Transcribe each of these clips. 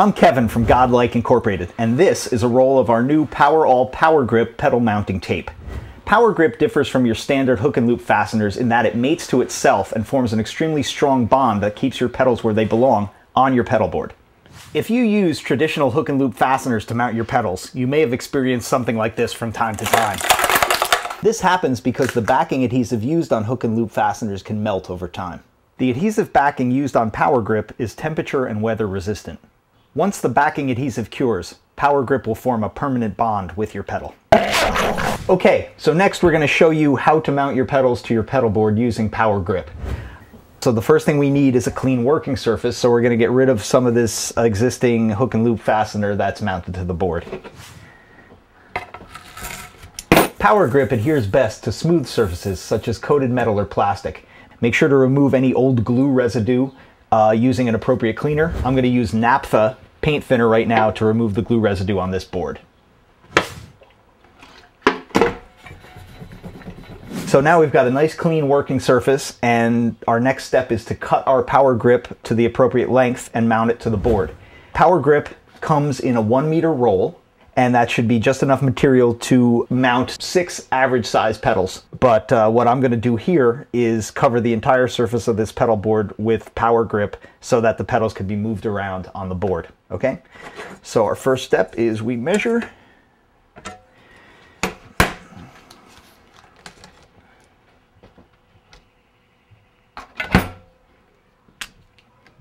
I'm Kevin from Godlike Incorporated, and this is a roll of our new PowerAll Power Grip pedal mounting tape. Power Grip differs from your standard hook and loop fasteners in that it mates to itself and forms an extremely strong bond that keeps your pedals where they belong on your pedal board. If you use traditional hook and loop fasteners to mount your pedals, you may have experienced something like this from time to time. This happens because the backing adhesive used on hook and loop fasteners can melt over time. The adhesive backing used on Power Grip is temperature and weather resistant. Once the backing adhesive cures, Power Grip will form a permanent bond with your pedal. Okay, so next we're going to show you how to mount your pedals to your pedal board using Power Grip. So the first thing we need is a clean working surface, so we're going to get rid of some of this existing hook and loop fastener that's mounted to the board. Power Grip adheres best to smooth surfaces such as coated metal or plastic. Make sure to remove any old glue residue using an appropriate cleaner. I'm going to use Naphtha paint thinner right now to remove the glue residue on this board. So now we've got a nice clean working surface, and our next step is to cut our Power Grip to the appropriate length and mount it to the board. Power Grip comes in a 1 meter roll, and that should be just enough material to mount 6 average size pedals. But what I'm going to do here is cover the entire surface of this pedal board with Power Grip so that the pedals can be moved around on the board. Okay, so our first step is we measure.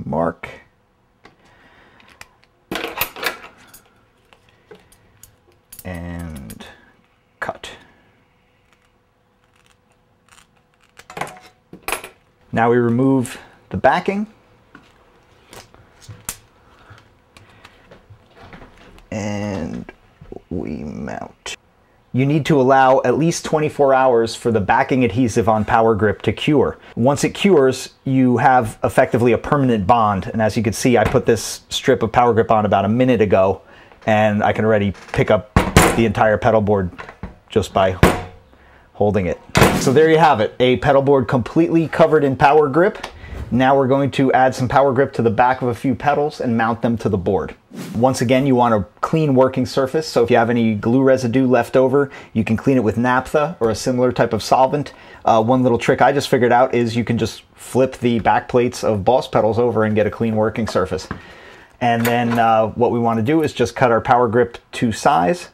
Mark. And cut. Now we remove the backing and we mount. You need to allow at least 24 hours for the backing adhesive on Power Grip to cure. Once it cures, you have effectively a permanent bond, and as you can see, I put this strip of Power Grip on about a minute ago, and I can already pick up the entire pedal board just by holding it. So there you have it, a pedal board completely covered in Power Grip. Now we're going to add some Power Grip to the back of a few pedals and mount them to the board. Once again, you want a clean working surface, so if you have any glue residue left over, you can clean it with Naphtha or a similar type of solvent. One little trick I just figured out is you can just flip the back plates of Boss pedals over and get a clean working surface. And then what we want to do is just cut our Power Grip to size.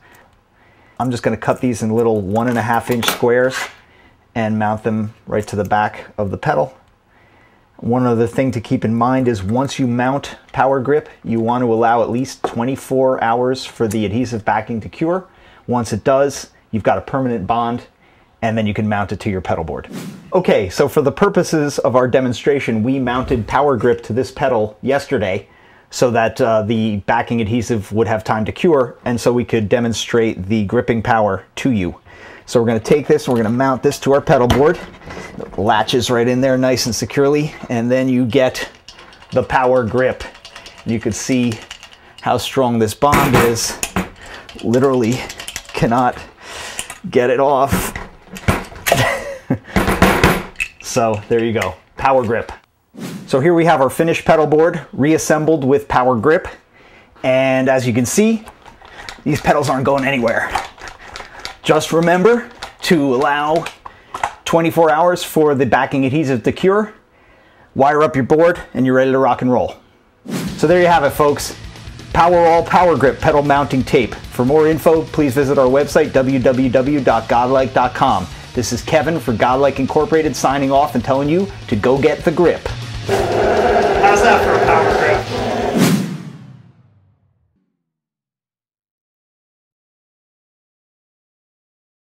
I'm just going to cut these in little 1.5 inch squares and mount them right to the back of the pedal. One other thing to keep in mind is once you mount Power Grip, you want to allow at least 24 hours for the adhesive backing to cure. Once it does, you've got a permanent bond, and then you can mount it to your pedal board. Okay, so for the purposes of our demonstration, we mounted Power Grip to this pedal yesterday so that the backing adhesive would have time to cure, and so we could demonstrate the gripping power to you. So we're going to take this and we're going to mount this to our pedal board. It latches right in there nice and securely, and then you get the Power Grip. You can see how strong this bond is. Literally cannot get it off. So there you go, Power Grip. So here we have our finished pedal board reassembled with Power Grip, and as you can see, these pedals aren't going anywhere. Just remember to allow 24 hours for the backing adhesive to cure, wire up your board, and you're ready to rock and roll. So there you have it, folks. PowerAll Power Grip pedal mounting tape. For more info, please visit our website, www.godlike.com. This is Kevin for Godlike Incorporated signing off and telling you to go get the grip. How's that for